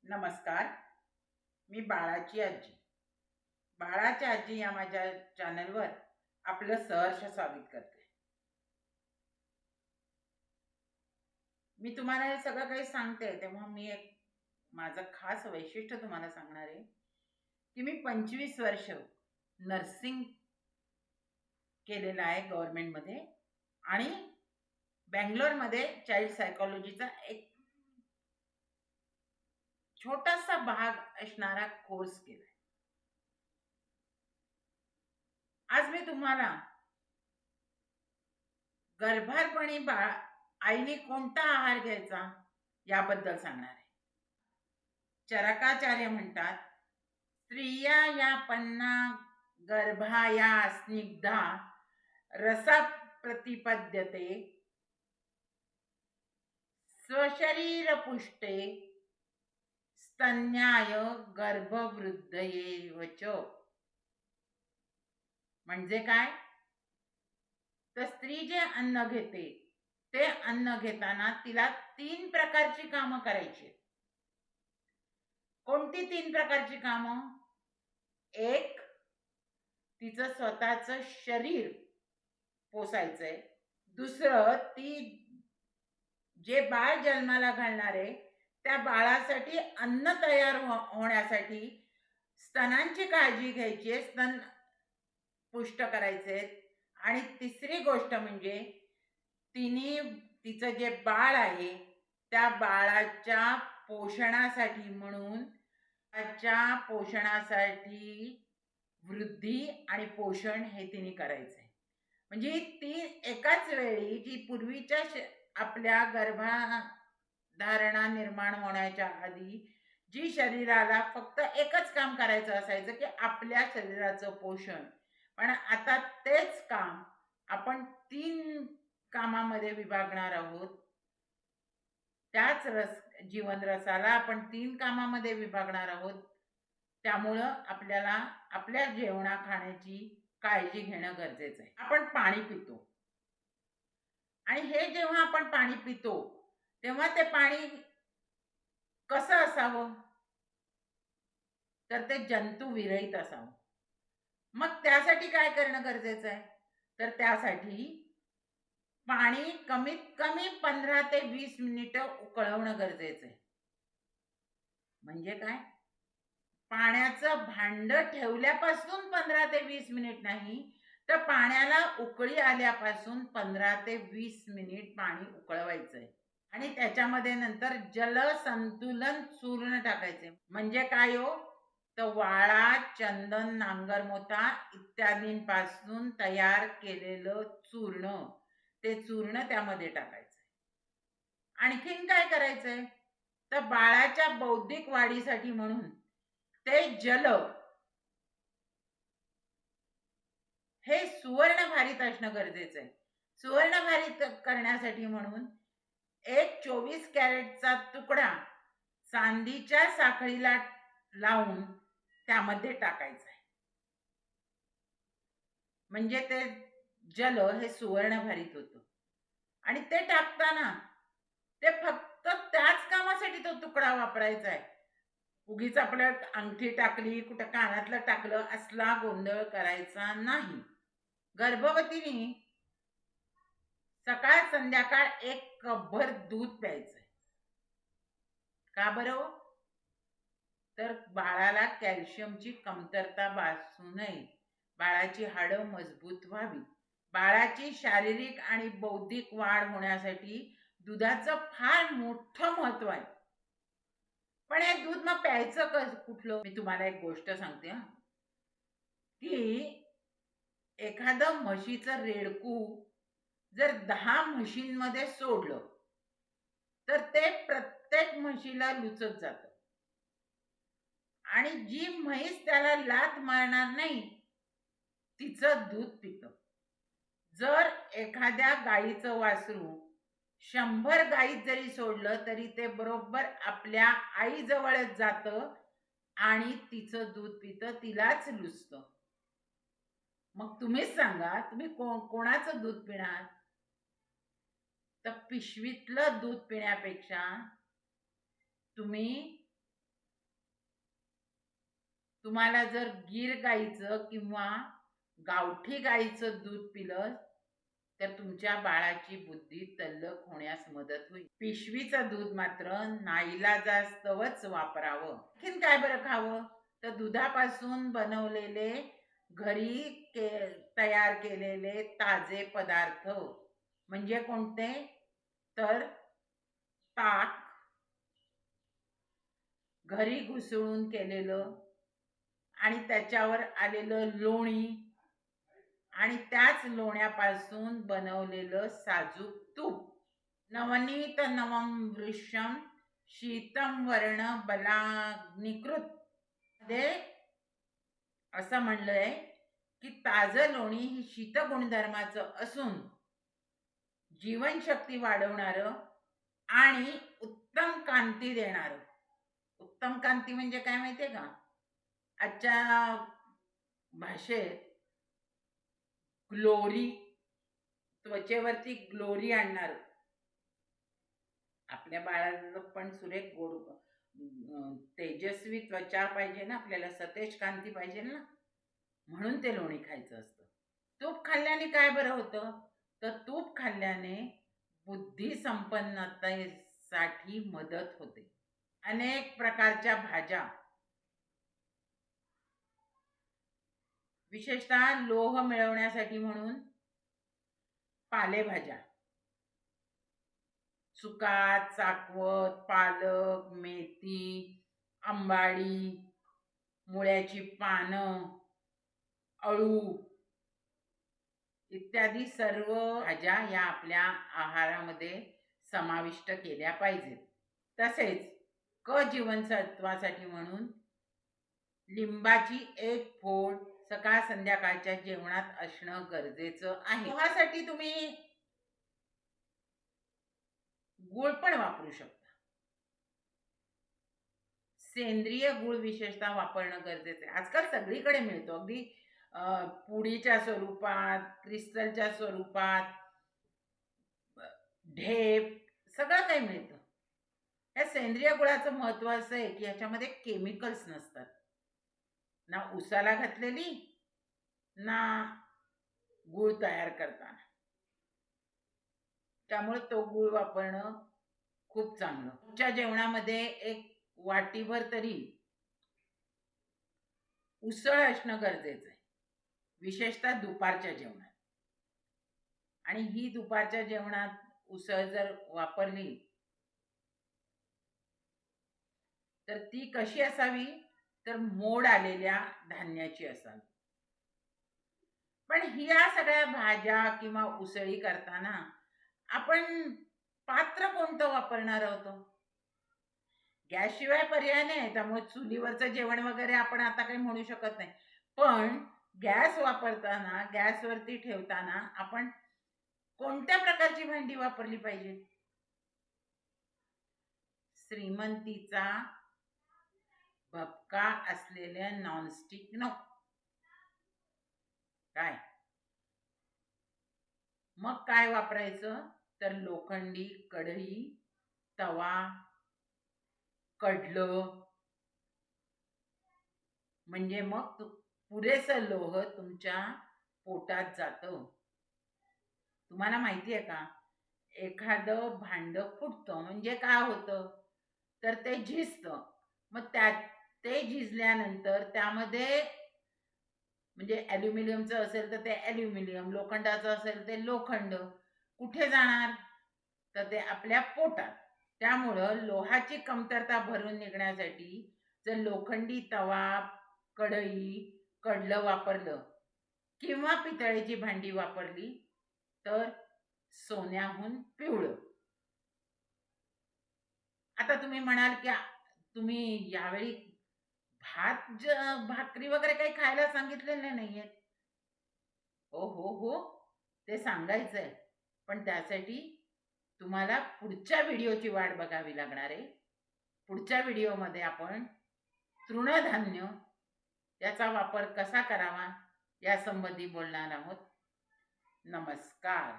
नमस्कार. मी बाळाची आजी. बाळाची आजी या माझ्या चॅनलवर आपलं सहर्ष स्वागत करते. मी तुम्हाला हे सगळं काही सांगते तेव्हा मी एक माझं खास वैशिष्ट्य तुम्हाला सांगणार आहे, की मी 25 वर्ष नर्सिंग केलेलं आहे गव्हर्नमेंटमध्ये आणि बंगलोरमध्ये चाइल्ड सायकॉलॉजीचा एक छोटासा भाग असणारा कोर्स केला. आज मी तुम्हाला गर्भारपणी आईने कोणता आहार घ्यायचा याबद्दल सांगणार आहे. चरकाचार्य म्हणतात, स्त्रिया या पन्ना गर्भाया स्निग्धा रसा प्रतिपद्यते स्वशरीर पुष्टे स्तन्याय गर्भवृद्धयेवच. म्हणजे काय? तर स्त्री जे अन्न घेते ते अन्न घेताना तिला 3 प्रकारची कामं करायची. कोणती 3 प्रकारची कामं? एक, तिचं स्वतःचं शरीर पोसायचंय. दुसरं, ती जे बाळ जन्माला घालणार आहे त्या बाळासाठी अन्न तयार होण्यासाठी स्तनांची काळजी घ्यायची, स्तन पुष्ट करायचे. आणि तिसरी गोष्ट म्हणजे तिचं जे बाळ आहे त्या बाळाच्या पोषणासाठी म्हणून त्याच्या पोषणासाठी वृद्धी आणि पोषण हे तिने करायचंय. म्हणजे ती एकाच वेळी जी पूर्वीच्या आपल्या गर्भधारणा निर्माण होण्याच्या आधी जी शरीराला फक्त एकच काम करायचं असायचं की आपल्या शरीराचं पोषण, पण आता तेच काम आपण 3 कामामध्ये विभागणार आहोत. त्याच जीवन रसाला आपण 3 कामामध्ये विभागणार आहोत. त्यामुळं आपल्याला आपल्या जेवणा खाण्याची काळजी घेणं गरजेचं आहे. आपण पाणी पितो आणि हे जेव्हा आपण पाणी पितो तेव्हा ते पाणी कसं असावं? तर ते जंतू विरहित असावं. मग त्यासाठी काय करणं गरजेचं आहे? तर त्यासाठी पाणी कमीत कमी 15 ते 20 मिनिटं उकळवणं गरजेचं आहे. म्हणजे काय? पाण्याचं भांड ठेवल्यापासून 15 ते 20 मिनिट नाही, तर पाण्याला उकळी आल्यापासून 15 ते 20 मिनिट पाणी उकळवायचंय. आणि त्याच्यामध्ये नंतर जलसंतुलन चूर्ण टाकायचे. म्हणजे काय हो? तर वाळा, चंदन, नांगरमोथा इत्यादींपासून तयार केलेलं चूर्ण, ते चूर्ण त्यामध्ये टाकायचंय. आणखीन काय करायचंय? तर बाळाच्या बौद्धिक वाढीसाठी म्हणून ते जल हे सुवर्णभारित असणं गरजेचं आहे. सुवर्णभारित करण्यासाठी म्हणून एक 24 कॅरेटचा तुकडा चांदीच्या साखळीला लावून त्यामध्ये टाकायचा आहे. म्हणजे ते जल हे सुवर्णभारित होतं. आणि ते टाकताना ते फक्त त्याच कामासाठी तो तुकडा वापरायचा आहे. उगीच आपल्या अंगठी टाकली, कुठं कानातलं टाकलं असला गोंधळ करायचा नाही. गर्भवतीने सकाळ संध्याकाळ 1 कपभर दूध प्यायचंय. का बरं? तर बाळाला कॅल्शियमची कमतरता भासू नये, बाळाची हाडं मजबूत व्हावी, बाळाची शारीरिक आणि बौद्धिक वाढ होण्यासाठी दुधाचं फार मोठं महत्व आहे. पण हे दूध मग प्यायचं कुठलं? मी तुम्हाला एक गोष्ट सांगते हा, की एखादं म्हशीचं रेडकू जर 10 म्हशींमध्ये सोडलं तर ते प्रत्येक म्हशीला लुचत जातं. आणि जी म्हैस त्याला लाथ मारणार नाही तिचं दूध पितं. जर एखाद्या गाईचं वासरू 100 गाईत जरी सोडलं तरी ते बरोबर आपल्या आईजवळच जातं आणि तिचं दूध पितं, तिलाच लुचतं. मग तुम्हीच सांगा, तुम्ही कोणाचं दूध पिणार? तर पिशवीतलं दूध पिण्यापेक्षा तुम्ही तुम्हाला जर गीर गाईचं किंवा गावठी गाईचं दूध पिलं तर तुमच्या बाळाची बुद्धी तल्लख होण्यास मदत होईल. पिशवीचं दूध मात्र नाईलाजास्तवच वापरावं. आणखीन काय बरं खावं? तर दुधापासून बनवलेले घरी तयार केलेले ताजे पदार्थ म्हणजे कोणते? तर ताक, घरी घुसळून केलेलं आणि त्याच्यावर आलेलं लोणी आणि त्याच लोण्यापासून बनवलेलं साजूक तूप. नवनीत नवम वृषम शीतम वर्ण बलाग्निकृत मध्ये असं म्हणलंय की ताजं लोणी ही शीत गुणधर्माचं असून जीवनशक्ती वाढवणारं आणि उत्तम कांती देणारं. उत्तम कांती म्हणजे काय माहितीये का? आजच्या भाषेत ग्लोरी, त्वचेवरती ग्लोरी आणणार. आपल्या बाळाला पण सुरेख गोड तेजस्वी त्वचा पाहिजे ना, आपल्याला सतेज कांती पाहिजे ना, म्हणून ते लोणी खायचं असतं. तूप खाल्ल्याने काय बरं होतं? तर तूप खाल्ल्याने बुद्धी संपन्नतेसाठी मदत होते. अनेक प्रकारच्या भाज्या, विशेषतः लोह मिळवण्यासाठी म्हणून पालेभाज्या, सुकात, चाकवत, पालक, मेथी, आंबाडी, मुळ्याची पानं, अळू इत्यादी सर्व भाज्या या आपल्या आहारामध्ये समाविष्ट केल्या पाहिजेत. तसेच क जीवनसत्वासाठी म्हणून लिंबाची एक फोड सकाळ संध्याकाळच्या जेवणात असणं गरजेचं आहे. पोहासाठी तुम्ही गुळ पण वापरू शकता. सेंद्रिय गुळ विशेषतः वापरणं गरजेचं आहे. आजकाल सगळीकडे मिळतो, अगदी पुडीच्या स्वरूपात, क्रिस्टलच्या स्वरूपात, ढेप, सगळं काही मिळतं. या सेंद्रिय गुळाचं महत्व असं आहे की ह्याच्यामध्ये केमिकल्स नसतात, ना उसाला घातलेली ना गुळ तयार करताना. त्यामुळे तो गुळ वापरणं खूप चांगलं. तुमच्या जेवणामध्ये एक वाटीभर तरी उसळ असणं गरजेचं आहे, विशेषतः दुपारच्या जेवणात. आणि ही दुपारच्या जेवणात उसळ जर वापरली तर ती कशी असावी? तर मोड आलेल्या धान्याची असावी. पण ह्या सगळ्या भाज्या किंवा उसळी करताना आपण पात्र कोणतं वापरणार आहोत? गॅसशिवाय पर्याय नाही, त्यामुळे चुलीवरचं जेवण वगैरे आपण आता काही म्हणू शकत नाही. पण गॅस वापरताना, गॅसवरती ठेवताना आपण कोणत्या प्रकारची भांडी वापरली पाहिजे? श्रीमंतीचा भपका असलेल्या नॉनस्टिक नको. काय मग काय वापरायचं? तर लोखंडी कढई, तवा, कडलं, म्हणजे मग पुरेसं लोह तुमच्या पोटात जातं. तुम्हाला माहिती आहे का, एखादं भांड फुटतं म्हणजे काय होतं? तर ते झिजतं. मग ते झिजल्यानंतर त्यामध्ये म्हणजे ॲल्युमिनियमचं असेल तर ते ॲल्युमिनियम, लोखंडाचं असेल ते लोखंड कुठे जाणार? तर ते आपल्या पोटात. त्यामुळं लोहाची कमतरता भरून निघण्यासाठी जर लोखंडी तवा, कढई, कडलं वापरलं किंवा पितळेची भांडी वापरली तर सोन्याहून पिवळं. आता तुम्ही म्हणाल की तुम्ही यावेळी भाकरी वगैरे काही खायला सांगितलेले नाहीयेत. हो, ते सांगायचंय. पण त्यासाठी तुम्हाला पुढच्या व्हिडिओची वाट बघावी लागणार आहे. पुढच्या व्हिडिओमध्ये आपण तृणधान्य याचा वापर कसा करावा यासंबंधी बोलणार आहोत. नमस्कार.